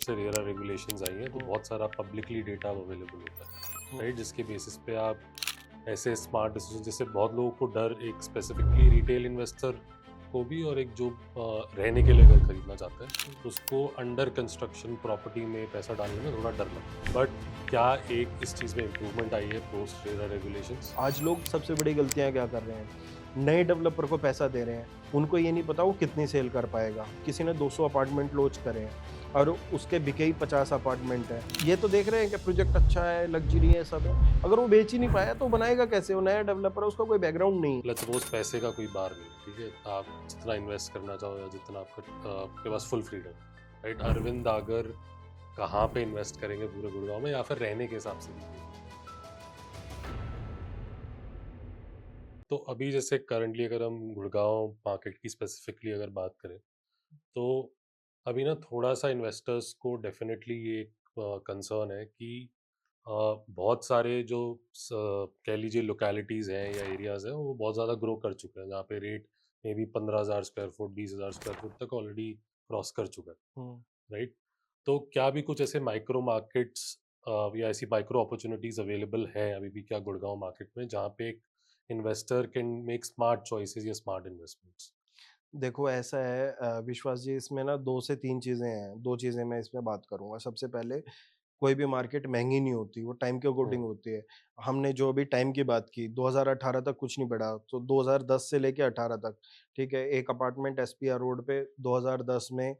से RERA regulations आई हैं तो हुँ, बहुत सारा पब्लिकली डेटा अवेलेबल होता है, हुँ, राइट? जिसके बेसिस पे आप ऐसे स्मार्ट डिसीजन, जैसे बहुत लोगों को डर एक स्पेसिफिकली रिटेल इन्वेस्टर को भी, और एक जो रहने के लिए घर खरीदना चाहता है हुँ। उसको अंडर कंस्ट्रक्शन प्रॉपर्टी में पैसा डालने में थोड़ा डर लगता है। बट क्या एक इस चीज़ में इम्प्रूवमेंट आई है पोस्ट रेरा रेगुलेशंस? आज लोग सबसे बड़ी गलतियाँ क्या कर रहे हैं? नए डेवलपर को पैसा दे रहे हैं। उनको ये नहीं पता वो कितनी सेल कर पाएगा। किसी ने 200 अपार्टमेंट लॉन्च करे हैं और उसके बिके ही 50 अपार्टमेंट हैं। ये तो देख रहे हैं कि प्रोजेक्ट अच्छा है, लग्ज़री है, सब है। अगर वो बेच ही नहीं पाया तो बनाएगा कैसे? वो नया डेवलपर है, उसका कोई बैकग्राउंड नहीं है। लेट्स सपोज पैसे का कोई बार नहीं है, ठीक है? आप जितना इन्वेस्ट करना चाहो या जितना आपके पास full freedom, right? Arvind Agar कहाँ पे इन्वेस्ट करेंगे पूरे गुड़गांव में, या फिर रहने के हिसाब से भी? तो अभी जैसे करंटली अगर हम गुड़गांव मार्केट की स्पेसिफिकली अगर बात करें, तो अभी ना थोड़ा सा इन्वेस्टर्स को डेफिनेटली ये कंसर्न है कि बहुत सारे जो कह लीजिए लोकेलिटीज़ हैं या एरियाज़ हैं वो बहुत ज़्यादा ग्रो कर चुके हैं, जहाँ पे rate may be 15,000 square foot 20,000 square foot तक ऑलरेडी क्रॉस कर चुका है, हुँ। राइट? तो क्या भी कुछ ऐसे माइक्रो मार्केट्स या ऐसी माइक्रो अपॉर्चुनिटीज अवेलेबल हैं अभी भी क्या गुड़गांव मार्केट में, जहाँ पे एक investor can make smart choices या स्मार्ट इन्वेस्टमेंट्स? देखो ऐसा है विश्वास जी, इसमें ना 2 से 3 चीज़ें हैं। 2 चीज़ें मैं इसमें बात करूँगा। सबसे पहले, कोई भी मार्केट महँगी नहीं होती, वो टाइम के अकॉर्डिंग हम्म। होती है। हमने जो अभी टाइम की बात की, 2018 तक कुछ नहीं बढ़ा, तो 2010 से लेके 18 तक, ठीक है? एक अपार्टमेंट एसपीआर रोड पे 2010 में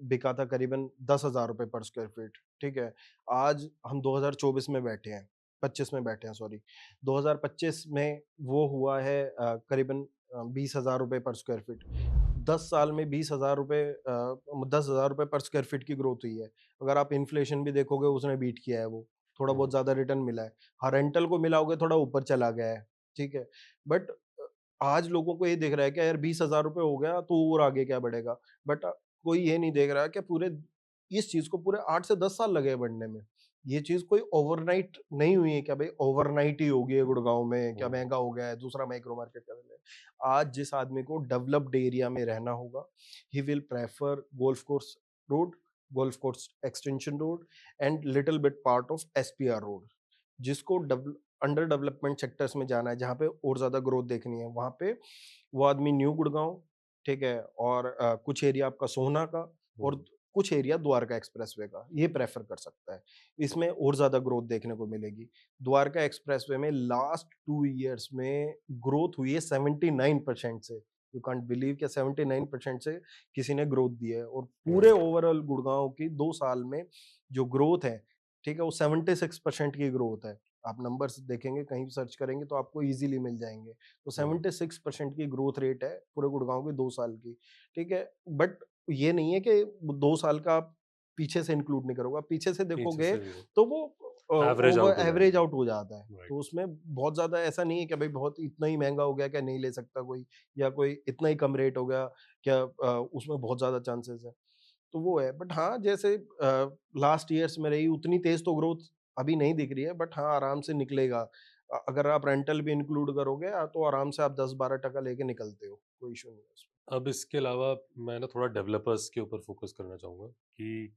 बिका था करीबन ₹10,000 पर स्क्वायर फीट, ठीक है? आज हम 2024 में बैठे हैं, 25 में बैठे हैं सॉरी। 2025 में वो हुआ है करीबन ₹20,000 पर स्क्वायर फीट। 10 साल में ₹20,000 ₹10,000 पर स्क्वायर फीट की ग्रोथ हुई है। अगर आप इन्फ्लेशन भी देखोगे उसने बीट किया है वो, थोड़ा बहुत हम्म। ज़्यादा रिटर्न मिला है। हाँ, रेंटल को मिलाओगे थोड़ा ऊपर चला गया है, ठीक है? बट आज लोगों को ये दिख रहा है कि यार ₹20,000 हो गया तो और आगे क्या बढ़ेगा? बट कोई ये नहीं देख रहा कि पूरे इस चीज़ को पूरे 8 से 10 साल लगे हैं बढ़ने में। ये चीज़ कोई ओवरनाइट नहीं हुई है, क्या भई ओवरनाइट ही हो गई है गुड़गाँव में, क्या हम्म। महँगा हो गया है, दूसरा माइक्रो मार्केट कर ले। आज जिस आदमी को डेवलप्ड एरिया में रहना होगा, he will prefer golf course road, golf course extension road and little bit part of SPR road. जिसको अंडर डेवलपमेंट सेक्टर्स में जाना है, जहाँ पे और ज़्यादा ग्रोथ देखनी है, वहाँ पे वो आदमी न्यू गुड़गांव, ठीक है? और कुछ एरिया आपका सोहना का और हम्म। कुछ एरिया द्वारका एक्सप्रेसवे का, ये प्रेफ़र कर सकता है। इसमें और ज़्यादा ग्रोथ देखने को मिलेगी। द्वारका एक्सप्रेसवे में लास्ट 2 ईयर्स में ग्रोथ हुई है 79% से। यू कांट बिलीव कि 79% से किसी ने ग्रोथ दी है और पूरे हम्म। ओवरऑल गुड़गाँव की 2 साल में जो ग्रोथ है, ठीक है? वो 76% की ग्रोथ है। आप नंबर्स देखेंगे, कहीं भी सर्च करेंगे तो आपको ईज़िली मिल जाएँगे। तो हम्म। 76% की ग्रोथ रेट है पूरे गुड़गाँव की 2 साल की, ठीक है? बट ये नहीं है कि 2 साल का आप पीछे से इंक्लूड नहीं करोगे। आप पीछे से पीछे देखोगे से भी तो वो एवरेज ओवर आउट हो एवरेज जाएगा, आउट हो जाता है। राइट? तो उसमें बहुत ज़्यादा ऐसा नहीं है कि भई बहुत इतना ही महँगा हो गया क्या नहीं ले सकता कोई, या कोई इतना ही कम रेट हो गया क्या उसमें बहुत ज़्यादा चांसेस है। तो वो है, बट हाँ, जैसे लास्ट ईयर्स में रही उतनी तेज़ तो ग्रोथ अभी नहीं दिख रही है, बट हाँ, आराम से निकलेगा। अगर आप रेंटल भी इंक्लूड करोगे तो आराम से आप 10-12% लेके निकलते हो, कोई इश्यू नहीं है उसमें। अब इसके अलावा मैं ना थोड़ा डेवलपर्स के ऊपर फोकस करना चाहूँगा कि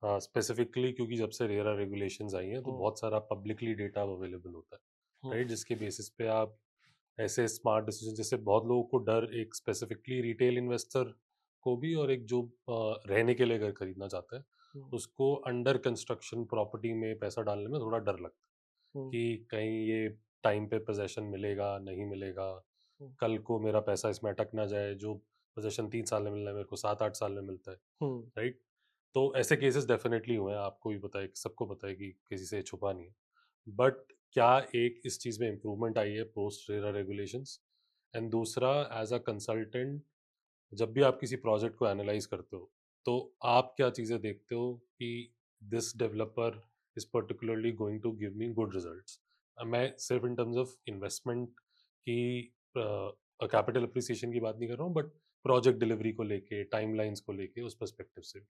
स्पेसिफिकली क्योंकि जब से रेरा रेगुलेशंस आई हैं तो हुँ, बहुत सारा पब्लिकली डेटा अवेलेबल होता है, हुँ, राइट? जिसके बेसिस पे आप ऐसे स्मार्ट डिसीजन, जैसे बहुत लोगों को डर एक स्पेसिफिकली रिटेल इन्वेस्टर को भी, और एक जो रहने के लिए घर खरीदना चाहता है हुँ, उसको अंडर कंस्ट्रक्शन प्रॉपर्टी में पैसा डालने में थोड़ा डर लगता है हुँ, कि कहीं ये टाइम पे पोजेसन मिलेगा नहीं मिलेगा, हुँ, कल को मेरा पैसा इसमें अटक ना जाए, जो पोजेसन 3 साल में मिलना है मेरे को 7-8 साल में मिलता है, हुँ। राइट? तो ऐसे केसेस डेफिनेटली हुए हैं, आपको भी पता है, सबको पता है कि किसी से छुपा नहीं है। बट क्या एक इस चीज़ में इम्प्रूवमेंट आई है पोस्ट रेरा रेगुलेशंस? एंड दूसरा, एज अ कंसल्टेंट, जब भी आप किसी प्रोजेक्ट को एनालाइज करते हो तो आप क्या चीज़ें देखते हो कि this developer is particularly going to give me good results? मैं सिर्फ इन टर्म्स ऑफ इन्वेस्टमेंट की कैपिटल अप्रिसिएशन की बात नहीं कर रहा हूँ, बट प्रोजेक्ट डिलीवरी को लेके, टाइमलाइंस को लेके, उस पर्सपेक्टिव से भी।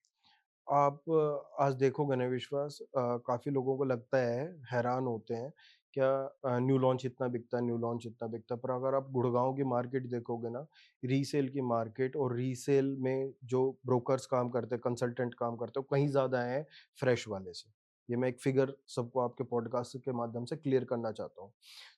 आप आज देखोगे ना विश्वास, काफ़ी लोगों को लगता है, हैरान होते हैं क्या न्यू लॉन्च इतना बिकता है, न्यू लॉन्च इतना बिकता है। पर अगर आप गुड़गांव की मार्केट देखोगे ना, रीसेल की मार्केट और रीसेल में जो ब्रोकर्स काम करते हैं, कंसल्टेंट काम करते हैं, वो कहीं ज़्यादा हैं फ्रेश वाले से। ये मैं एक फिगर सबको आपके पॉडकास्ट के माध्यम से क्लियर करना चाहता हूँ।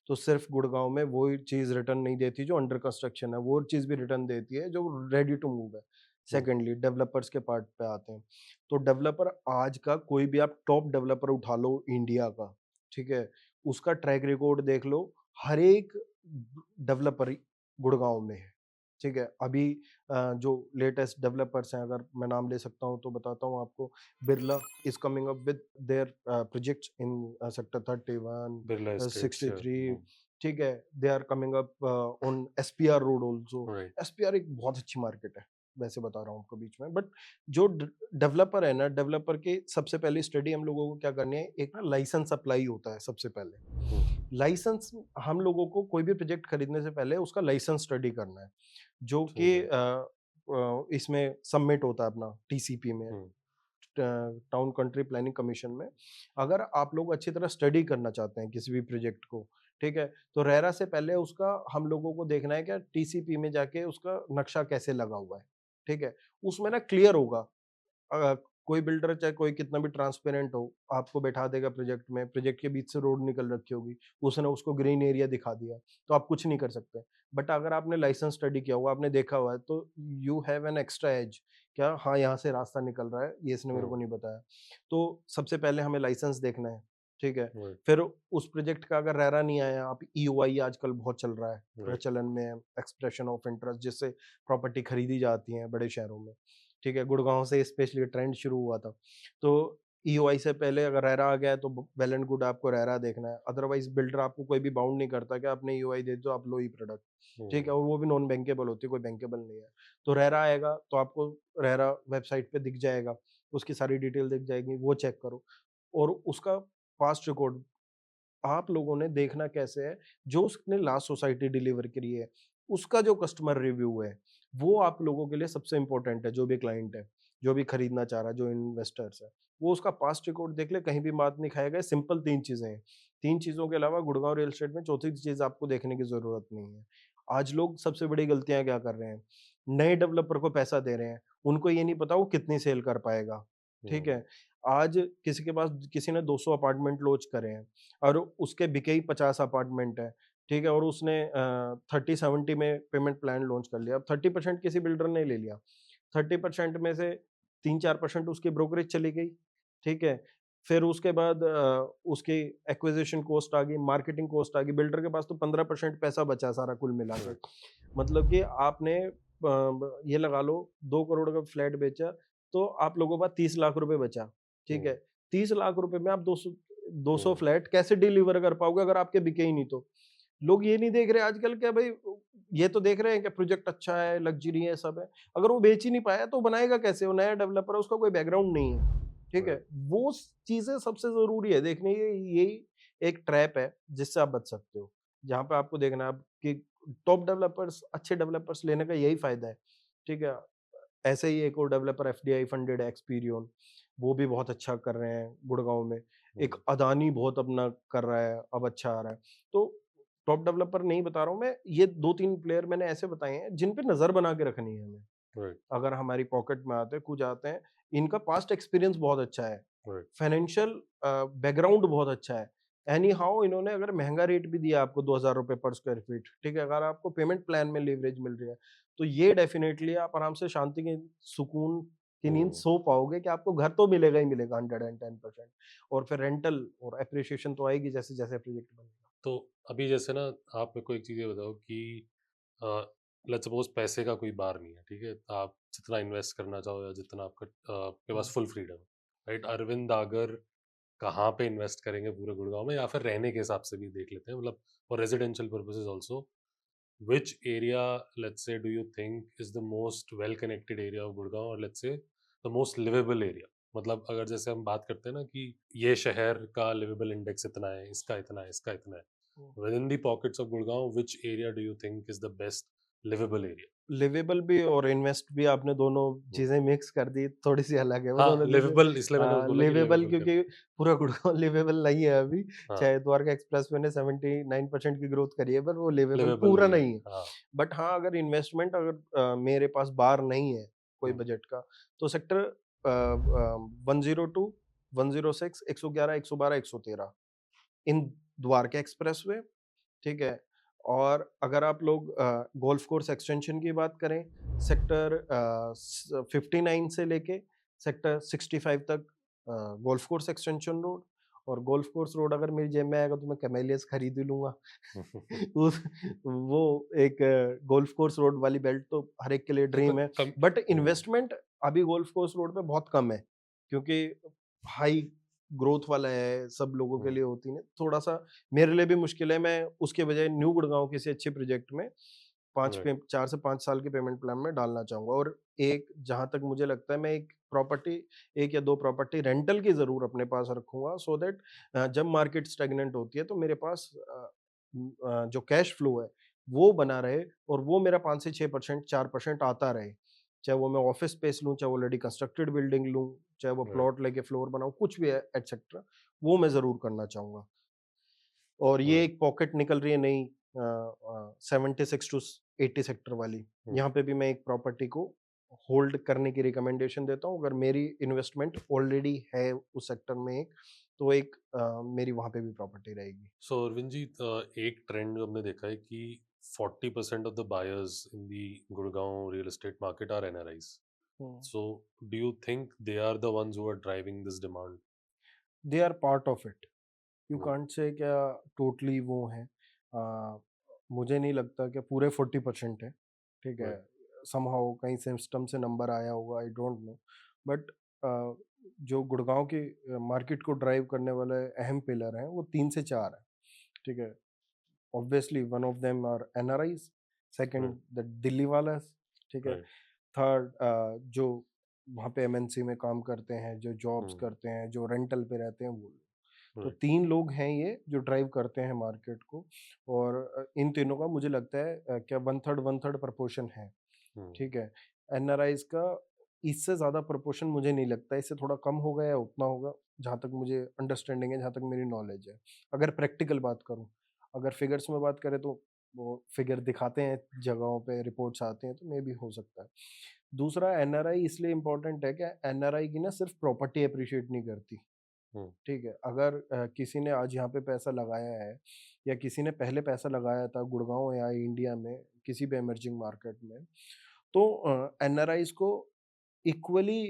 तो सिर्फ गुड़गांव में वो चीज़ रिटर्न नहीं देती जो अंडर कंस्ट्रक्शन है, वो चीज़ भी रिटर्न देती है जो रेडी टू मूव है। हुँ, सेकेंडली डेवलपर्स के पार्ट पे आते हैं। तो डेवलपर आज का कोई भी आप टॉप डेवलपर उठा लो इंडिया का, ठीक है? उसका ट्रैक रिकॉर्ड देख लो, हर एक डेवलपर गुड़गांव में है, ठीक है? अभी जो लेटेस्ट डेवलपर्स हैं, अगर मैं नाम ले सकता हूँ तो बताता हूँ आपको। Birla is coming up with their projects in sector 31, Birla estates, या 63, ठीक है? They are coming up on SPR road also. Right. SPR एक बहुत अच्छी मार्केट है, वैसे बता रहा हूँ आपको बीच में। बट जो डेवलपर है ना, डेवलपर की सबसे पहली स्टडी हम लोगों को क्या करनी है, एक ना लाइसेंस अप्लाई होता है सबसे पहले। हुँ, लाइसेंस, हम लोगों को कोई भी प्रोजेक्ट खरीदने से पहले उसका लाइसेंस स्टडी करना है, जो कि ठीक है। इसमें सबमिट होता है अपना टीसीपी में, हुँ, टाउन कंट्री प्लानिंग कमीशन में। अगर आप लोग अच्छी तरह स्टडी करना चाहते हैं किसी भी प्रोजेक्ट को, ठीक है, तो रेरा से पहले उसका हम लोगों को देखना है कि टीसीपी में जाके उसका नक्शा कैसे लगा हुआ है, ठीक है? उसमें ना क्लियर होगा। कोई बिल्डर चाहे कोई कितना भी ट्रांसपेरेंट हो, आपको बैठा देगा प्रोजेक्ट में, प्रोजेक्ट के बीच से रोड निकल रखी होगी, उसने उसको ग्रीन एरिया दिखा दिया, तो आप कुछ नहीं कर सकते। बट अगर आपने लाइसेंस स्टडी किया हुआ, आपने देखा हुआ है, तो you have an extra edge. क्या, हाँ, यहाँ से रास्ता निकल रहा है, ये इसने मेरे हुँ, को नहीं बताया। तो सबसे पहले हमें लाइसेंस देखना है, ठीक है? राइट, फिर उस प्रोजेक्ट का अगर रेरा नहीं आया, आप ईओआई आजकल बहुत चल रहा है, राइट। प्रचलन में है, एक्सप्रेशन ऑफ इंटरेस्ट, जिससे प्रॉपर्टी खरीदी जाती है बड़े शहरों में। ठीक है, गुड़गांव से स्पेशली ट्रेंड शुरू हुआ था। तो ईओआई से पहले अगर रेरा आ गया है तो वेल एंड गुड, आपको रेरा देखना है। अदरवाइज़ बिल्डर आपको कोई भी बाउंड नहीं करता कि आपने ईओआई दे दो, आप लो ही प्रोडक्ट, ठीक है? हुँ, और वो भी नॉन बैंकेबल होती है, कोई बैंकेबल नहीं है। तो रेरा आएगा तो आपको रेरा वेबसाइट पे दिख जाएगा, उसकी सारी डिटेल दिख जाएगी, वो चेक करो। और उसका पास्ट रिकॉर्ड आप लोगों ने देखना कैसे है, जो उसने लास्ट सोसाइटी डिलीवर करी है, उसका जो कस्टमर रिव्यू है, वो आप लोगों के लिए सबसे इम्पोर्टेंट है। जो भी क्लाइंट है, जो भी खरीदना चाह रहा है, जो इन्वेस्टर्स है, वो उसका पास्ट रिकॉर्ड देख ले, कहीं भी बात नहीं खाएगा। सिंपल 3 चीज़ें हैं। 3 चीज़ों के अलावा गुड़गाँव रियल एस्टेट में चौथी चीज़ आपको देखने की ज़रूरत नहीं है। आज लोग सबसे बड़ी गलतियाँ क्या कर रहे हैं, नए डेवलपर को पैसा दे रहे हैं, उनको ये नहीं पता वो कितनी सेल कर पाएगा, ठीक हुँ, है? आज किसी के पास, किसी ने 200 अपार्टमेंट लॉन्च करे हैं और उसके बिके ही 50 अपार्टमेंट है, ठीक है? और उसने 30-70 में पेमेंट प्लान लॉन्च कर लिया। अब 30% किसी बिल्डर ने ले लिया, 30% में से 3-4% उसकी ब्रोकरेज चली गई, ठीक है? फिर उसके बाद उसकी एक्विजिशन कॉस्ट आ गई, मार्केटिंग कॉस्ट आ गई, बिल्डर के पास तो 15% पैसा बचा सारा कुल मिला के। राइट, मतलब कि आपने ये लगा लो 2 करोड़ का फ्लैट बेचा, तो आप लोगों के पास 30 लाख रुपए बचा, ठीक है? हुँ, 30 लाख रुपए में आप 200 हुँ, फ्लैट कैसे डिलीवर कर पाओगे अगर आपके बिके ही नहीं तो? लोग ये नहीं देख रहे आजकल, क्या भाई, ये तो देख रहे हैं कि प्रोजेक्ट अच्छा है, लग्ज़री है, सब है। अगर वो बेच ही नहीं पाया तो बनाएगा कैसे? वो नया डेवलपर है, उसका कोई बैकग्राउंड नहीं है, ठीक है? राइट, वो स चीज़ें सबसे ज़रूरी है देखनी। ये यही एक ट्रैप है जिससे आप बच सकते हो। जहाँ पे आपको देखना है आप कि टॉप डेवलपर्स, अच्छे डेवलपर्स लेने का यही फ़ायदा है, ठीक है? ऐसे ही एक और डेवलपर एफडीआई फंडेड है, एक्सपीरियन, वो भी बहुत अच्छा कर रहे हैं गुड़गाँव में। एक हुँ, अदानी बहुत अपना कर रहा है, अब अच्छा आ रहा है। तो टॉप डेवलपर नहीं बता रहा हूँ मैं, ये 2-3 प्लेयर मैंने ऐसे बताए हैं जिन पे नज़र बना के रखनी है हमें। राइट, अगर हमारी पॉकेट में आते हैं, कुछ आते हैं, इनका पास्ट एक्सपीरियंस बहुत अच्छा है, राइट, फाइनेंशियल बैकग्राउंड बहुत अच्छा है। एनी हाउ इन्होंने अगर महँगा रेट भी दिया आपको ₹2000 पर स्क्वायर फीट, ठीक है? अगर आपको पेमेंट प्लान में लीवरेज मिल रही है, तो ये डेफिनिटली आप आराम से शांति की, सुकून की नींद हुँ। सो पाओगे कि आपको घर तो मिलेगा ही मिलेगा 110%। और फिर रेंटल और एप्रिसिएशन तो आएगी जैसे-जैसे प्रोजेक्ट बनेगा। तो अभी जैसे ना, आप मेरे को एक चीज़ ये बताओ कि लेट्स सपोज पैसे का कोई बार नहीं है, ठीक है? आप जितना इन्वेस्ट करना चाहो या जितना आपके पास हुँ। फुल फ्रीडम है, राइट? अरविंद आगर कहाँ पे इन्वेस्ट करेंगे पूरे गुड़गांव में, या फिर रहने के हिसाब से भी देख लेते हैं, मतलब for residential purposes also, which area, let's say, do you think is the most well connected area of Gurgaon, और let's say the most livable area? मतलब अगर जैसे हम बात करते हैं ना कि ये शहर का लिवेबल इंडेक्स इतना है, इसका इतना है, इसका इतना है, hmm. Within the pockets of Gurgaon, which area do you think is the best livable area? Livable भी और इन्वेस्ट भी आपने दोनों हुँ। चीज़ें मिक्स कर दी, थोड़ी-सी अलग है वो हाँ, दोनों चीज़ें। लिवेबल इसलिए मैंने बोला कि लिवेबल लिवेबल क्योंकि करके। पूरा गुड़गाँव लिवेबल नहीं है अभी, हाँ, चाहे द्वारका एक्सप्रेसवे ने 79% की ग्रोथ करी है, पर वो लिवेबल लिवेबल पूरा नहीं है। नहीं है। हाँ। बट हाँ, अगर इन्वेस्टमेंट अगर मेरे पास बाहर नहीं है, कोई हुँ, बजट का, तो सेक्टर 102, 106, 111, 112, 113 इन द्वारका एक्सप्रेसवे, ठीक है? और अगर आप लोग गोल्फ कोर्स एक्सटेंशन की बात करें, सेक्टर 59 से लेके सेक्टर 65 तक गोल्फ कोर्स एक्सटेंशन रोड, और गोल्फ कोर्स रोड अगर मेरी जेब में आएगा तो मैं कैमेलियस खरीद ही लूँगा। उस वो एक गोल्फ कोर्स रोड वाली बेल्ट तो हर एक के लिए तो ड्रीम है। कम बट हुँ, इन्वेस्टमेंट अभी गोल्फ कोर्स रोड पे बहुत कम है, क्योंकि हाई ग्रोथ वाला है, सब लोगों के हुँ, लिए होती है। थोड़ा-सा मेरे लिए भी मुश्किल है, मैं उसके बजाय न्यू गुड़गाँव किसी अच्छे प्रोजेक्ट में 5 राइट, पे 4 से 5 साल के पेमेंट प्लान में डालना चाहूँगा। और एक जहाँ तक मुझे लगता है, मैं एक प्रॉपर्टी, 1 या 2 प्रॉपर्टी रेंटल की ज़रूर अपने पास रखूँगा, सो दैट जब मार्केट स्टैग्नेंट होती है तो मेरे पास जो कैश फ्लो है वो बना रहे, और वो मेरा 5 से 6% 4% आता रहे। चाहे वो मैं ऑफिस स्पेस लूँ, चाहे वो ऑलरेडी कंस्ट्रक्टेड बिल्डिंग लूँ, चाहे वो राइट, प्लॉट लेके फ्लोर बनाऊँ, कुछ भी है एटसेट्रा, वो मैं ज़रूर करना चाहूँगा। और ये राइट, एक पॉकेट निकल रही है नई 76 टू 80 सेक्टर वाली। हुँ। यहाँ पे भी मैं एक प्रॉपर्टी को होल्ड करने की रिकमेंडेशन देता हूँ। अगर मेरी इन्वेस्टमेंट ऑलरेडी है उस सेक्टर में एक, तो एक मेरी वहाँ पे भी प्रॉपर्टी रहेगी। सो अरविंद जी, एक ट्रेंड हमने देखा है कि 40% of the buyers in the Gurgaon real estate market are NRIs. Hmm. So do you think they are the ones who are driving this demand? They are part of it. You hmm, can't say क्या totally वो हैं। अ, मुझे नहीं लगता कि पूरे 40% है, ठीक है? राइट, समहाउ कहीं सिस्टम से नंबर आया होगा, आई डोंट नो। बट जो गुड़गाँव की मार्केट को ड्राइव करने वाले अहम पिलर हैं, वो 3 से 4 हैं, ठीक है? Obviously one of them are NRIs, right, second the Delhi वालास, ठीक है? राइट, थर्ड जो वहाँ पे एमएनसी में काम करते हैं, जो जॉब्स हम्म, करते हैं, जो रेंटल पे रहते हैं, वो लोग। तो राइट, 3 लोग हैं ये जो ड्राइव करते हैं मार्केट को। और इन तीनों का मुझे लगता है क्या 1/3 प्रोपोर्शन है, हम्म, ठीक है? एनआरआईज़ का इससे ज़्यादा प्रोपोर्शन मुझे नहीं लगता है, इससे थोड़ा कम होगा या उतना होगा, जहाँ तक मुझे अंडरस्टैंडिंग है, जहाँ तक मेरी नॉलेज है। अगर प्रैक्टिकल बात करूँ, अगर फिगर्स में बात करें तो वो फिगर दिखाते हैं जगहों पे, रिपोर्ट्स आते हैं, तो मेबी हो सकता है। दूसरा, एनआरआई इसलिए इम्पोर्टेंट है कि एनआरआई की ना सिर्फ प्रॉपर्टी एप्रिशिएट नहीं करती, हम्म, ठीक है? अगर किसी ने आज यहाँ पे पैसा लगाया है, या किसी ने पहले पैसा लगाया था गुड़गाँव या इंडिया में किसी भी इमर्जिंग मार्केट में, तो एनआरआईज़ को इक्वली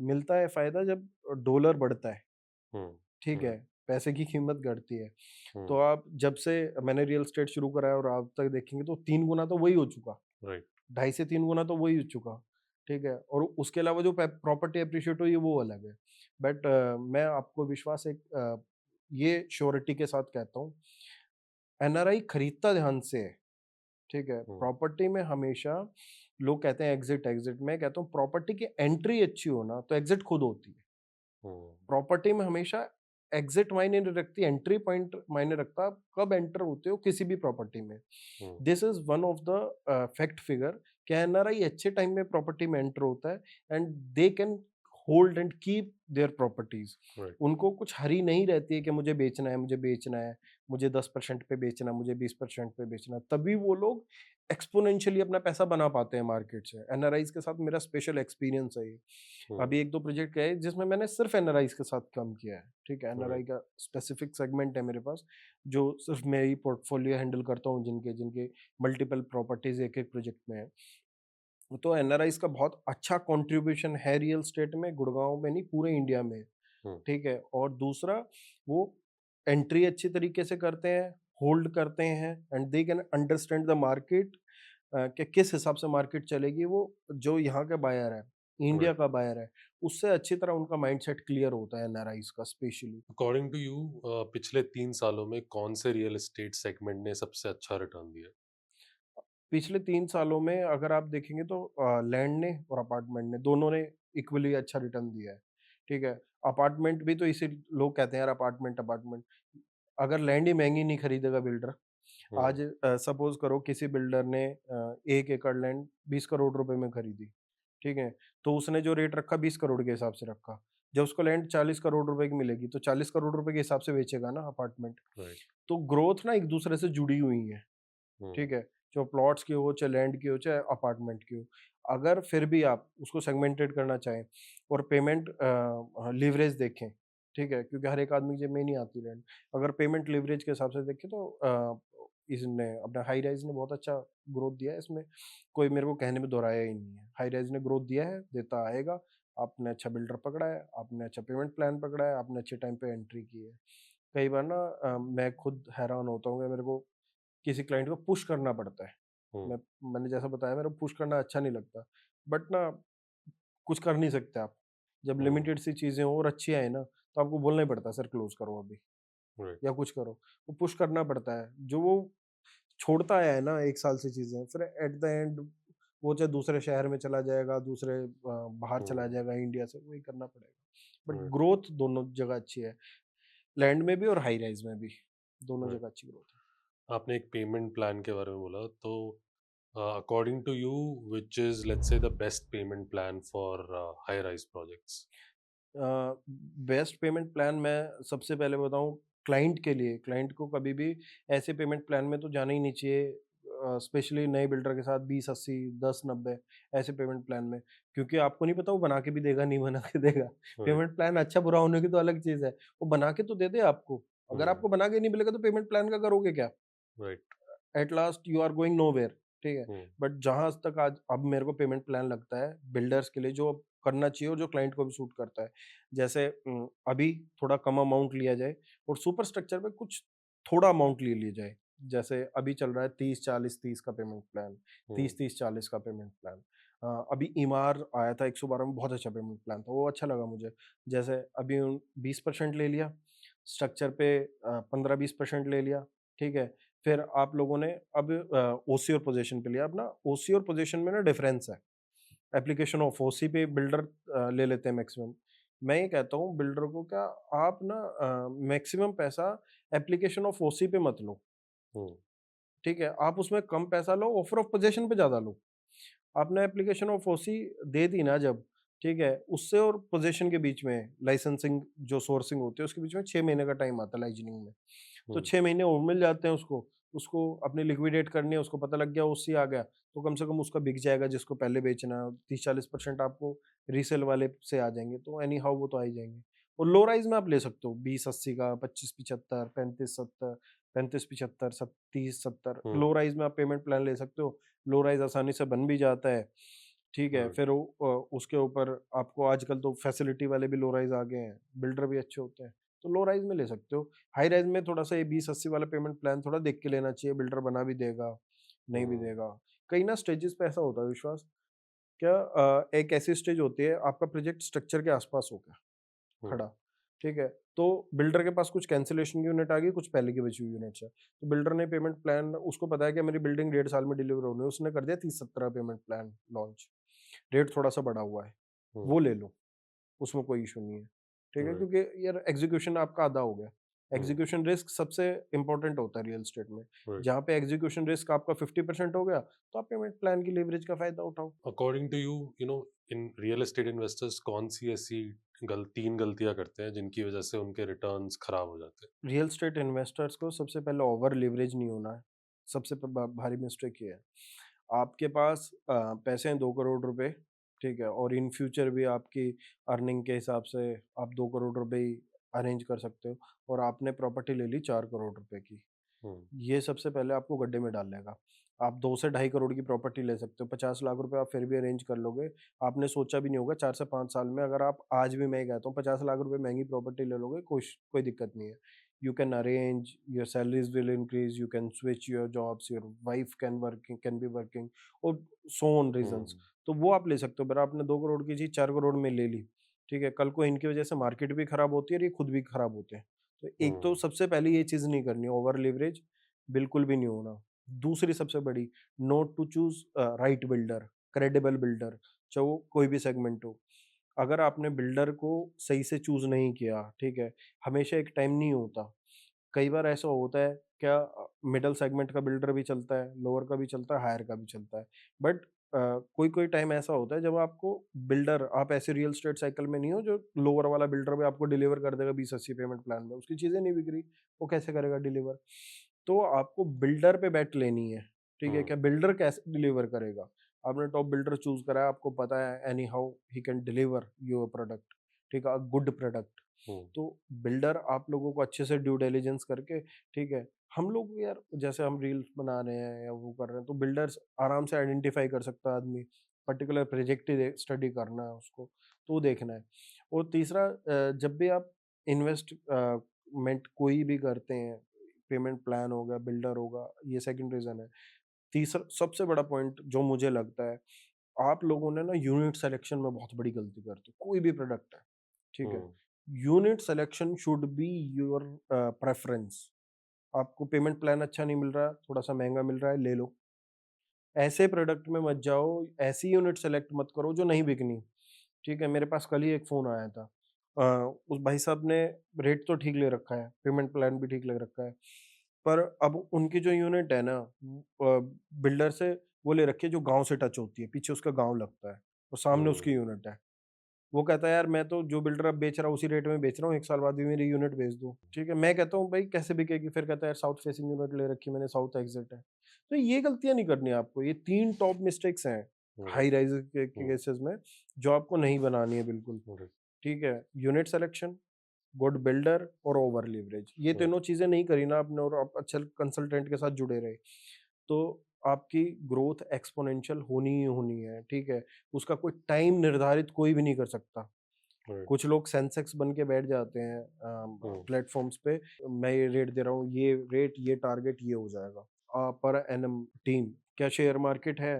मिलता है फ़ायदा जब डॉलर बढ़ता है, हम्म, ठीक है? हम्म, पैसे की कीमत घटती है। तो हम्म, आप जब से मैंने रियल एस्टेट शुरू करा है और आज तक देखेंगे तो 3 गुना तो वही हो चुका। राइट, 2.5 से 3 गुना तो वही हो चुका, ठीक है? और उसके अलावा जो प्रॉपर्टी एप्रिशिएट हुई है वो अलग है। बट मैं आपको विश्वास एक ये श्योरिटी के साथ कहता हूँ, एनआरआई खरीदता ध्यान से है, ठीक है? हम्म, प्रॉपर्टी में हमेशा लोग कहते हैं एग्जिट एग्जिट, मैं कहता हूँ प्रॉपर्टी की एंट्री अच्छी हो ना तो एग्जिट खुद होती है। हम्म, प्रॉपर्टी में हमेशा एग्जिट मायने नहीं रखती, एंट्री पॉइंट मायने रखता है, आप कब एंटर होते हो किसी भी प्रॉपर्टी में। Hmm, this is one of the fact figure कि एनआरआई अच्छे टाइम में प्रॉपर्टी में एंटर होता है, and they can hold and keep their properties. Right, उनको कुछ हरी नहीं रहती है कि मुझे बेचना है, मुझे बेचना है, मुझे 10% पे बेचना, मुझे 20% पे बेचना, तभी वो लोग एक्सपोनेंशियली अपना पैसा बना पाते हैं मार्केट से। एनआरआईज के साथ मेरा स्पेशल एक्सपीरियंस है ये। हम्म, अभी 1-2 प्रोजेक्ट गए जिसमें मैंने सिर्फ एनआरआईज़ के साथ काम किया है, ठीक है? एनआरआई राइट, का स्पेसिफिक सेगमेंट है मेरे पास, जो सिर्फ मेरी पोर्टफोलियो हैंडल करता हूँ, जिनके जिनके मल्टीपल प्रॉपर्टीज़ एक-एक प्रोजेक्ट में है। तो एनआरआईज़ का बहुत अच्छा कंट्रीब्यूशन है रियल एस्टेट में, गुड़गाँव में नहीं पूरे इंडिया में, हम्म, ठीक है? और दूसरा, वो एंट्री अच्छी तरीके से करते हैं, होल्ड करते हैं, and they can understand the market कि किस हिसाब से मार्केट चलेगी। वो जो यहाँ का बायर है, इंडिया राइट. का बायर है, उससे अच्छी तरह उनका माइंडसेट क्लियर होता है एनआरआईज़ का स्पेशली। अकॉर्डिंग टू यू, पिछले 3 सालों में कौन से रियल एस्टेट सेगमेंट ने सबसे अच्छा रिटर्न दिया? पिछले 3 सालों में अगर आप देखेंगे तो लैंड ने और अपार्टमेंट ने, दोनों ने इक्वली अच्छा रिटर्न दिया है, ठीक है? अपार्टमेंट भी तो इसी लोग कहते हैं यार अपार्टमेंट, अपार्टमेंट। अगर लैंड ही महँगी नहीं खरीदेगा बिल्डर, हुँ, आज सपोज़ करो किसी बिल्डर ने 1 एकड़ लैंड 20 करोड़ रुपए में खरीदी, ठीक है? तो उसने जो रेट रखा 20 करोड़ के हिसाब से रखा। जब उसको लैंड 40 करोड़ रुपए की मिलेगी, तो 40 करोड़ रुपए के हिसाब से बेचेगा ना अपार्टमेंट। राइट। तो ग्रोथ ना एक-दूसरे से जुड़ी हुई है, हुँ, ठीक है? जो प्लॉट्स की हो, चाहे लैंड की हो, चाहे अपार्टमेंट की हो। अगर फिर भी आप उसको सेगमेंटेड करना चाहें और पेमेंट लीवरेज देखें, ठीक है? क्योंकि हर एक आदमी की जेब में नहीं आती लैंड। अगर पेमेंट लीवरेज के हिसाब से देखें तो इसने अपना हाई राइज़ ने बहुत अच्छा ग्रोथ दिया है इसमें, कोई मेरे को कहने में दोहराया ही नहीं है। हाई राइज़ ने ग्रोथ दिया है, देता आएगा। आपने अच्छा बिल्डर पकड़ा है, आपने अच्छा पेमेंट प्लान पकड़ा है, आपने अच्छे टाइम पे एंट्री की है। कई बार ना मैं खुद हैरान होता हूँ कि मेरे को किसी क्लाइंट को पुश करना पड़ता है। हुँ, मैंने जैसा बताया मेरे को पुश करना अच्छा नहीं लगता। बट ना कुछ कर नहीं सकते आप। जब हुँ, लिमिटेड सी चीज़ें हों और अच्छी आए ना, तो आपको बोलना ही पड़ता है सर क्लोज़ करो अभी राइट। या कुछ करो। वो पुश करना पड़ता है। जो वो छोड़ता आया है ना 1 साल से चीज़ें, फिर एट द एंड वो चाहे दूसरे शहर में चला जाएगा, बाहर चला हुँ, जाएगा इंडिया से, वही करना पड़ेगा। But right. ग्रोथ दोनों जगह अच्छी है, लैंड में भी और हाई राइज़ में भी, दोनों राइट। जगह अच्छी ग्रोथ है। आपने एक पेमेंट प्लान के बारे में बोला, तो according to you, which is let's say the best payment plan for high rise projects? Best payment plan मैं सबसे पहले बताऊँ क्लाइंट के लिए, क्लाइंट को कभी भी ऐसे पेमेंट प्लान में तो जाना ही नहीं चाहिए स्पेशली नए बिल्डर के साथ 20-80, 10-90 ऐसे पेमेंट प्लान में। क्योंकि आपको नहीं पता वो बना के भी देगा, नहीं बना के देगा। राइट। पेमेंट प्लान अच्छा-बुरा होने की तो अलग चीज़ है। वो बना के तो दे दे आपको। अगर हुँ, आपको बना के नहीं मिलेगा तो पेमेंट प्लान का करोगे क्या? Right. At last you are going nowhere, ठीक है? हुँ, बट जहाँ तक आज अब मेरे को पेमेंट प्लान लगता है बिल्डर्स के लिए जो करना चाहिए और जो क्लाइंट को भी सूट करता है। जैसे अभी थोड़ा कम अमाउंट लिया जाए और सुपर स्ट्रक्चर में कुछ थोड़ा अमाउंट ले लिया जाए। जैसे अभी चल रहा है 30-40-30 का पेमेंट प्लान, हुँ, 30-30-40 का पेमेंट प्लान। अभी ईमार आया था 112 में, बहुत अच्छा पेमेंट प्लान था, वो अच्छा लगा मुझे। जैसे अभी 20% ले लिया, स्ट्रक्चर पे 15-20% ले लिया, ठीक है? फिर आप लोगों ने अब ओसी और पोज़ीशन पे लिया। अब ना ओसी और पोज़ीशन में ना डिफरेंस है। एप्लीकेशन ऑफ ओसी पे बिल्डर ले लेते हैं मैक्सिमम। मैं ये कहता हूँ बिल्डर को क्या आप ना मैक्सिमम पैसा एप्लीकेशन ऑफ ओसी पे मत लो, हुँ, ठीक है? आप उसमें कम पैसा लो, ऑफर ऑफ पोज़ीशन पे ज़्यादा लो। आपने एप्लीकेशन ऑफ ओसी दे दी ना जब, ठीक है? उससे और पोज़ीशन के बीच में लाइसेंसिंग जो सोर्सिंग होती है उसके बीच में 6 महीने का टाइम आता है लाइज़निंग में। तो हुँ, 6 महीने और मिल जाते हैं उसको। उसको अपनी लिक्विडेट करनी है, उसको पता लग गया ओसी आ गया, तो कम से कम उसका बिक जाएगा जिसको पहले बेचना है। 30-40% आपको रीसेल वाले से आ जाएँगे, तो एनी हाउ वो तो आ ही जाएँगे। और लो राइज़ में आप ले सकते हो 20-80 का, 25-75, 35-70, 35-75, 30-70 हुँ, लो राइज़ में आप पेमेंट प्लान ले सकते हो। लो राइज़ आसानी से बन भी जाता है, ठीक है? राइट। फिर वो उसके ऊपर आपको आजकल तो फैसिलिटी वाले भी लो राइज़ आ गए हैं, बिल्डर भी अच्छे होते हैं, तो लो राइज़ में ले सकते हो। हाई राइज़ में थोड़ा-सा ये 20-80 वाला पेमेंट प्लान थोड़ा देख के लेना चाहिए, बिल्डर बना भी देगा, नहीं भी हुँ, देगा। कई ना स्टेजेस पे ऐसा होता है विश्वास, क्या एक ऐसी स्टेज होती है आपका प्रोजेक्ट स्ट्रक्चर के आस-पास हो गया, हुँ, खड़ा, ठीक है? तो बिल्डर के पास कुछ कैंसलेशन की यूनिट आ गई, कुछ पहले की बची हुई यूनिट्स है। तो बिल्डर ने पेमेंट प्लान उसको पता है कि मेरी बिल्डिंग 1.5 साल में डिलीवर होनी है, उसने कर दिया 30-17 पेमेंट प्लान लॉन्च। रेट थोड़ा-सा बढ़ा हुआ है, वो हुँ, ले लो। उसमें कोई इश्यू नहीं है, ठीक है? राइट। क्योंकि यार एग्ज़ीक्यूशन आपका आधा हो गया। हुँ, एग्ज़ीक्यूशन रिस्क सबसे इम्पोर्टेंट होता है रियल एस्टेट में। राइट। जहाँ पे एग्ज़ीक्यूशन रिस्क आपका 50% हो गया, तो आप पेमेंट प्लान की लीवरेज का फ़ायदा उठाओ। According to you, you know, in real estate investors कौन सी ऐसी 3 गलतियाँ करते हैं जिनकी वजह से उनके रिटर्न्स खराब हो जाते हैं? रियल एस्टेट इन्वेस्टर्स को सबसे पहले ओवर लीवरेज नहीं होना है। सबसे प ब भारी मिस्टेक ये है। आपके पास पैसे हैं 2 करोड़ रुपए, ठीक है? और इन फ्यूचर भी आपकी अर्निंग के हिसाब से आप 2 करोड़ रुपए ही अरेंज कर सकते हो और आपने प्रॉपर्टी ले ली 4 करोड़ रुपए की। हुँ, ये सबसे पहले आपको गड्ढे में डाल देगा। आप 2 से ढाई करोड़ की प्रॉपर्टी ले सकते हो, 50 लाख रुपए आप फिर भी अरेंज कर लोगे। आपने सोचा भी नहीं होगा 4 से 5 साल में अगर आप आज भी मैं ये कहता हूँ 50 लाख रुपए महँगी प्रॉपर्टी ले लोगे, कोई दिक्कत नहीं है। You can arrange, your salaries will increase, you can switch your jobs, your wife can be working और सो ऑन रीज़न्स। हुँ, तो वो आप ले सकते हो, पर आपने 2 करोड़ की चीज़ 4 करोड़ में ले ली, ठीक है? कल को इनकी वजह से मार्केट भी खराब होती है और ये खुद भी खराब होते हैं। तो एक तो हुँ, सबसे पहले ये चीज़ नहीं करनी है, ओवर लिवरेज बिल्कुल भी नहीं होना। दूसरी सबसे बड़ी, not to choose right builder, credible builder, चाहे वो कोई भी सेगमेंट हो। अगर आपने बिल्डर को सही से चूज़ नहीं किया, ठीक है? हमेशा एक टाइम नहीं होता। कई बार ऐसा होता है क्या मिडल सेगमेंट का बिल्डर भी चलता है, लोअर का भी चलता है, हायर का भी चलता है। बट कोई-कोई टाइम ऐसा होता है जब आपको बिल्डर, आप ऐसे रियल एस्टेट साइकिल में नहीं हो जो लोअर वाला बिल्डर भी आपको डिलीवर कर देगा 20-80 पेमेंट प्लान में, उसकी चीज़ें नहीं बिक रही, वो कैसे करेगा डिलीवर? तो आपको बिल्डर पे बेट लेनी है, ठीक है? हुँ, क्या बिल्डर कैसे डिलीवर करेगा? आपने टॉप बिल्डर चूज़ करा है, आपको पता है any how he can deliver your product, ठीक है? A good product. हुँ, तो बिल्डर आप लोगों को अच्छे से ड्यू डिलिजेंस करके, ठीक है, हम लोग यार जैसे हम रील्स बना रहे हैं या वो कर रहे हैं तो बिल्डर्स आराम से आइडेंटिफाई कर सकता है आदमी, पर्टिकुलर प्रोजेक्ट स्टडी करना है उसको, तो वो देखना है। और तीसरा, जब भी आप इन्वेस्टमेंट कोई भी करते हैं, पेमेंट प्लान होगा, बिल्डर होगा, ये सेकंड रीजन है। तीसरा सबसे बड़ा पॉइंट जो मुझे लगता है, आप लोगों ने ना यूनिट सिलेक्शन में बहुत बड़ी गलती करते हो, कोई भी प्रोडक्ट है, ठीक है? Hmm, unit selection should be your preference. आपको पेमेंट प्लान अच्छा नहीं मिल रहा, थोड़ा-सा महँगा मिल रहा है, ले लो। ऐसे प्रोडक्ट में मत जाओ, ऐसी यूनिट सेलेक्ट मत करो जो नहीं बिकनी, ठीक है? मेरे पास कल ही एक फ़ोन आया था। उस भाई साहब ने रेट तो ठीक ले रखा है, पेमेंट प्लान भी ठीक ले रखा है, पर अब उनकी जो यूनिट है ना, बिल्डर से वो ले रखी है जो गाँव से टच होती है, पीछे उसका गाँव लगता है और सामने उसकी हुँ, यूनिट है। वो कहता है यार मैं तो जो बिल्डर अब बेच रहा हूँ उसी रेट में बेच रहा हूँ, 1 साल बाद भी मेरी यूनिट बेच दो, ठीक है? मैं कहता हूँ भाई कैसे बिकेगी? फिर कहता है यार साउथ फेसिंग यूनिट ले रखी है मैंने, साउथ एग्ज़िट है। तो ये गलतियाँ नहीं करनी है आपको, ये 3 टॉप मिस्टेक्स हैं, राइट, हाई राइज़ के हुँ, केसेज़ में, जो आपको नहीं बनानी है बिल्कुल, राइट, ठीक है? यूनिट सिलेक्शन, गुड बिल्डर और ओवर लीवरेज, ये राइट, तीनों चीज़ें नहीं करी ना आपने और आप अच्छे कंसल्टेंट के साथ जुड़े रहे, तो आपकी ग्रोथ एक्स्पोनेंशियल होनी ही होनी है, ठीक है? उसका कोई टाइम निर्धारित कोई भी नहीं कर सकता। राइट, कुछ लोग सेंसेक्स बन के बैठ जाते हैं हुँ, प्लेटफ़ॉर्म्स पे, मैं ये रेट दे रहा हूँ, ये रेट, ये टारगेट, ये हो जाएगा। पर एनम टीम, क्या शेयर मार्केट है?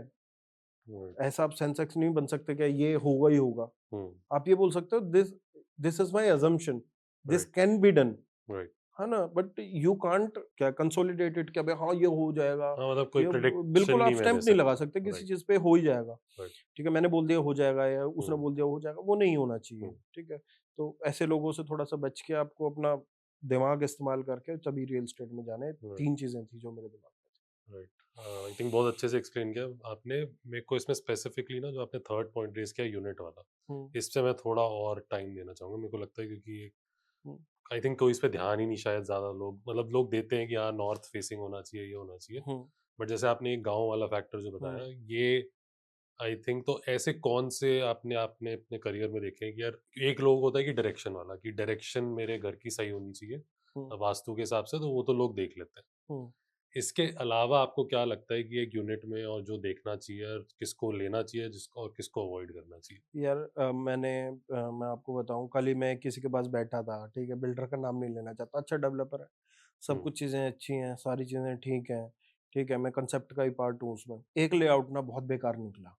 राइट, ऐसा आप सेंसेक्स नहीं बन सकते क्या ये होगा ही होगा। हुँ, आप ये बोल सकते हो this this is my assumption, this right, can be done, right. है ना? बट यू कांट क्या कंसोलिडेट इट क्या भई हाँ, ये हो जाएगा। हाँ, मतलब कोई ये प्रेडिक्शन बिल्कुल आप नहीं मैं दे स्टैम्प नहीं लगा सकता। सकते किसी राइट, चीज़ पे हो ही जाएगा। राइट, ठीक है, मैंने बोल दिया हो जाएगा या उसने हुँ, बोल दिया हो जाएगा, वो नहीं होना चाहिए, हुँ, ठीक है? तो ऐसे लोगों से थोड़ा-सा बच के आपको अपना दिमाग इस्तेमाल करके तभी रियल एस्टेट में जाना है। राइट, 3 चीज़ें थी जो मेरे दिमाग में राइट। आई थिंक बहुत अच्छे से एक्सप्लेन किया आपने। मेरे को इसमें स्पेसिफिकली ना जो आपने थर्ड पॉइंट रेज़ किया यूनिट वाला, थी। हुँ, इस पे मैं थोड़ा और टाइम देना चाहूँगा। मेरे को लगता है क्योंकि हुँ, आई थिंक कोई इस पे ध्यान ही नहीं शायद ज़्यादा लोग मतलब लोग देते हैं कि हाँ, नॉर्थ फेसिंग होना चाहिए, ये होना चाहिए। हुँ, बट जैसे आपने एक गाँव वाला फैक्टर जो हुँ, बताया, ये आई थिंक तो ऐसे कौन से आपने आपने अपने करियर में देखे हैं कि यार एक लोग होता है कि डायरेक्शन वाला कि डायरेक्शन मेरे घर की सही होनी चाहिए हुँ, वास्तु के हिसाब से तो वो तो लोग देख लेते हैं। हुँ। इसके अलावा आपको क्या लगता है कि एक यूनिट में और जो देखना चाहिए और किसको लेना चाहिए जिसको और किसको अवॉइड करना चाहिए? यार मैं आपको बताऊँ, कल ही मैं किसी के पास बैठा था, ठीक है? बिल्डर का नाम नहीं लेना चाहता, अच्छा डेवलपर है, सब हुँ, कुछ चीज़ें अच्छी हैं, सारी चीज़ें ठीक है? मैं कांसेप्ट का ही पार्ट हूँ उसमें। एक लेआउट ना बहुत बेकार निकला।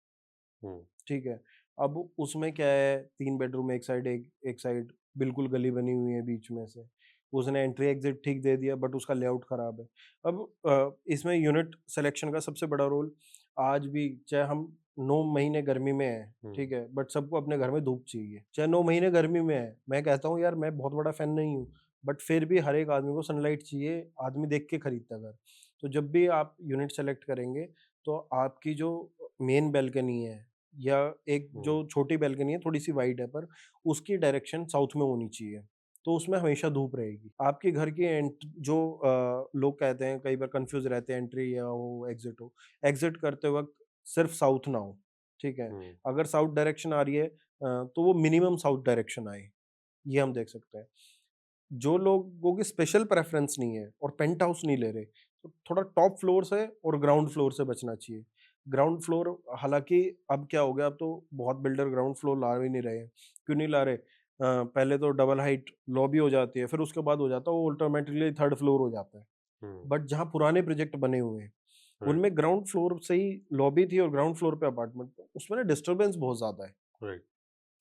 हुँ, ठीक है। अब उसमें क्या है, 3 बेडरूम एक साइड, एक साइड बिल्कुल गली बनी हुई है बीच में से। उसने एंट्री एग्ज़िट ठीक दे दिया बट उसका लेआउट खराब है। अब इसमें यूनिट सिलेक्शन का सबसे बड़ा रोल आज भी, चाहे हम 9 महीने गर्मी में हैं, हुँ, ठीक है? बट सबको अपने घर में धूप चाहिए। चाहे 9 महीने गर्मी में है, मैं कहता हूँ यार मैं बहुत बड़ा फ़ैन नहीं हूँ, बट फिर भी हर एक आदमी को सनलाइट चाहिए, आदमी देख के खरीदता है घर। तो जब भी आप यूनिट सेलेक्ट करेंगे, तो आपकी जो मेन बालकनी है या एक जो हुँ, छोटी बालकनी है थोड़ी-सी वाइड है पर उसकी डायरेक्शन साउथ में होनी चाहिए। तो उसमें हमेशा धूप रहेगी। आपके घर की जो लोग कहते हैं कई बार कन्फ्यूज़ रहते हैं एंट्री या वो एग्ज़िट हो। एग्ज़िट करते वक़्त सिर्फ़ साउथ ना हो, ठीक है? हुँ, अगर साउथ डायरेक्शन आ रही है तो वो मिनिमम साउथ डायरेक्शन आए, ये हम देख सकते हैं। जो लोगों की स्पेशल प्रेफ़रेंस नहीं है और पेंट हाउस नहीं ले रहे, तो थोड़ा टॉप फ्लोर से और ग्राउंड फ्लोर से बचना चाहिए। ग्राउंड फ्लोर हालाँकि अब क्या हो गया, अब तो बहुत बिल्डर ग्राउंड फ्लोर ला ही नहीं रहे हैं। क्यों नहीं ला रहे? पहले तो डबल हाइट लॉबी हो जाती है, फिर उसके बाद हो जाता है वो ऑटोमैटिकली थर्ड फ्लोर हो जाता है। हुँ, बट जहाँ पुराने प्रोजेक्ट बने हुए हैं, राइट, उनमें ग्राउंड फ्लोर से ही लॉबी थी और ग्राउंड फ्लोर पे अपार्टमेंट, उसमें ना डिस्टर्बेंस बहुत ज़्यादा है। राइट,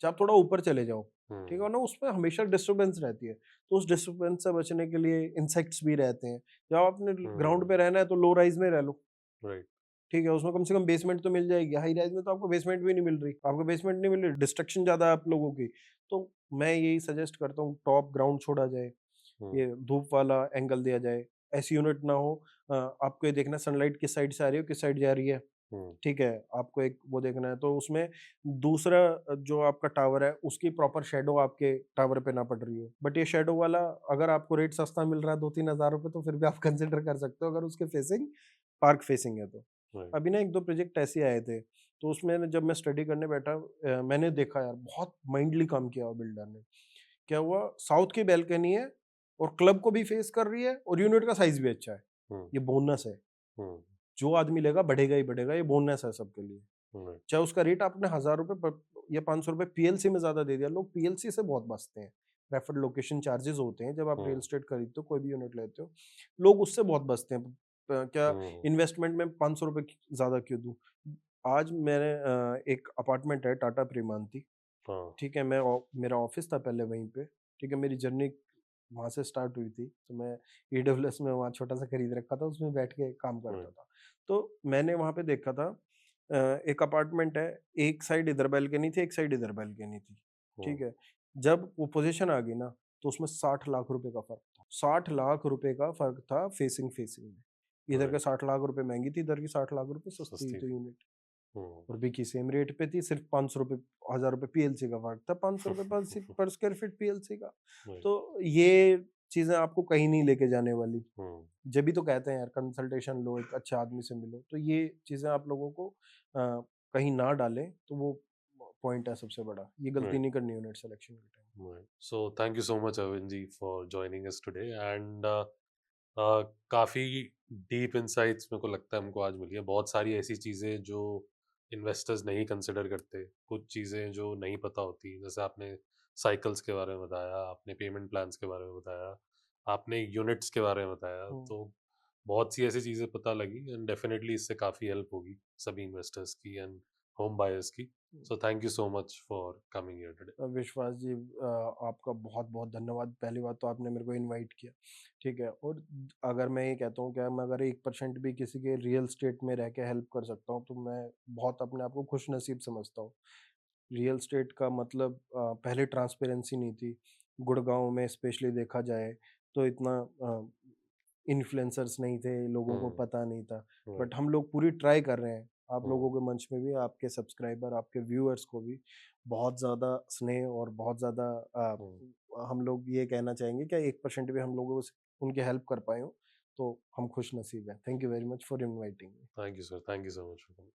चाहे आप थोड़ा ऊपर चले जाओ, ठीक है हुँ, ना? उसमें हमेशा डिस्टर्बेंस रहती है। तो उस डिस्टर्बेंस से बचने के लिए इंसेक्ट्स भी रहते हैं। जब आपने ग्राउंड पे हुँ, रहना है तो लो राइज़ में रह लो, राइट, ठीक है? उसमें कम से कम बेसमेंट तो मिल जाएगी। हाई राइज़ में तो आपको बेसमेंट भी नहीं मिल रही। आपको बेसमेंट नहीं मिल रही, डिस्ट्रक्शन ज़्यादा है आप लोगों की। तो मैं यही सजेस्ट करता हूँ टॉप ग्राउंड छोड़ा जाए, हुँ, ये धूप वाला एंगल दिया जाए। ऐसी यूनिट ना हो, आपको ये देखना सनलाइट किस साइड से आ रही है, किस साइड जा रही है, हुँ, ठीक है? आपको एक वो देखना है, तो उसमें दूसरा जो आपका टावर है, उसकी प्रॉपर शैडो आपके टावर पे ना पड़ रही हो। बट ये शैडो वाला अगर आपको रेट सस्ता मिल रहा है 2-3 हज़ार रुपए, तो फिर भी आप कंसिडर कर सकते हो, अगर उसके फेसिंग पार्क फेसिंग है तो। राइट, अभी ना 1-2 प्रोजेक्ट ऐसे आए थे, तो उसमें ना जब मैं स्टडी करने बैठा, मैंने देखा यार बहुत माइंडली काम किया हुआ बिल्डर ने। क्या हुआ, साउथ की बालकनी है और क्लब को भी फेस कर रही है और यूनिट का साइज़ भी अच्छा है। हुँ, ये बोनस है। हुँ, जो आदमी लेगा बढ़ेगा ही बढ़ेगा, ये बोनस है सबके लिए। राइट, चाहे उसका रेट आपने ₹1000 या ₹500 पीएलसी में ज़्यादा दे दिया, लोग पीएलसी से बहुत बचते हैं। प्रेफर्ड लोकेशन चार्जेस होते हैं, जब आप रियल हुँ, एस्टेट खरीदते हो, कोई भी यूनिट लेते हो, लोग उससे बहुत बचते हैं। क्या हुँ, इन्वेस्टमेंट में ₹500 ज़्यादा क्यों दूँ? आज मैंने एक अपार्टमेंट है टाटा प्रीमानती, हाँ, ठीक है? मेरा ऑफ़िस था पहले वहीं पे, ठीक है? मेरी जर्नी वहाँ से स्टार्ट हुई थी, तो मैं ईडब्ल्यूएस में वहाँ छोटा-सा खरीद रखा था, उसमें बैठ के काम करता राइट, था। तो मैंने वहाँ पे देखा था, एक अपार्टमेंट है, एक साइड इधर बालकनी थी, एक साइड इधर बालकनी थी, हुँ, ठीक है? जब वो पोज़ीशन आ गई ना, तो उसमें 60 लाख रुपए का फ़र्क था। 60 लाख रुपए का फ़र्क था फेसिंग में। इधर के राइट, 60 लाख रुपए महँगी थी, इधर की 60 लाख रुपए सस्ती सस्ती थी थी। यूनिट। हुँ, और बिकी सेम रेट पे थी, सिर्फ ₹500 ₹1000 पीएलसी का फ़र्क था, ₹500 पर स्क्वायर फीट पीएलसी का। राइट, तो ये चीज़ें आपको कहीं नहीं लेके जाने वाली। हुँ, जभी तो कहते हैं यार कंसल्टेशन लो, एक अच्छे आदमी से मिलो। तो ये चीज़ें आप लोगों को कहीं ना डालें, तो वो पॉइंट है सबसे बड़ा। ये गलती राइट, नहीं करनी यूनिट सिलेक्शन के time. Right. So thank you so much Arvind ji for joining us today and काफ़ी डीप इनसाइट्स मेरे को लगता है हमको आज मिली है। बहुत सारी ऐसी चीज़ें जो इन्वेस्टर्स नहीं कंसिडर करते, कुछ चीज़ें जो नहीं पता होती, जैसे आपने साइकिल्स के बारे में बताया, आपने पेमेंट प्लान्स के बारे में बताया, आपने यूनिट्स के बारे में बताया, हुँ, तो बहुत सी ऐसी चीज़ें पता लगी एंड डेफिनेटली इससे काफ़ी हेल्प होगी सभी इन्वेस्टर्स की एंड होम बायर्स की। Hmm. So thank you so much for coming here today. Vishwas ji, आपका बहुत-बहुत धन्यवाद। पहली बात तो आपने मेरे को इनवाइट किया, ठीक है? और अगर मैं ये कहता हूँ कि मैं अगर 1% भी किसी के रियल एस्टेट में रह के हेल्प कर सकता हूँ, तो मैं बहुत अपने आप को खुशनसीब समझता हूँ। रियल एस्टेट का मतलब पहले ट्रांसपेरेंसी नहीं थी। गुड़गाँव में स्पेशली देखा जाए तो इतना इन्फ्लुएंसर्स नहीं थे, लोगों को हुँ, पता नहीं था। राइट, बट हम लोग पूरी ट्राई कर रहे हैं। आप हुँ, लोगों के मंच में भी आपके सब्सक्राइबर, आपके व्यूअर्स को भी बहुत ज़्यादा स्नेह और बहुत ज़्यादा हुँ। हम लोग ये कहना चाहेंगे कि 1% भी हम लोगों से उनकी हेल्प कर पाए हों, तो हम खुशनसीब हैं। Thank you very much for inviting me. Thank you sir, thank you so much for coming.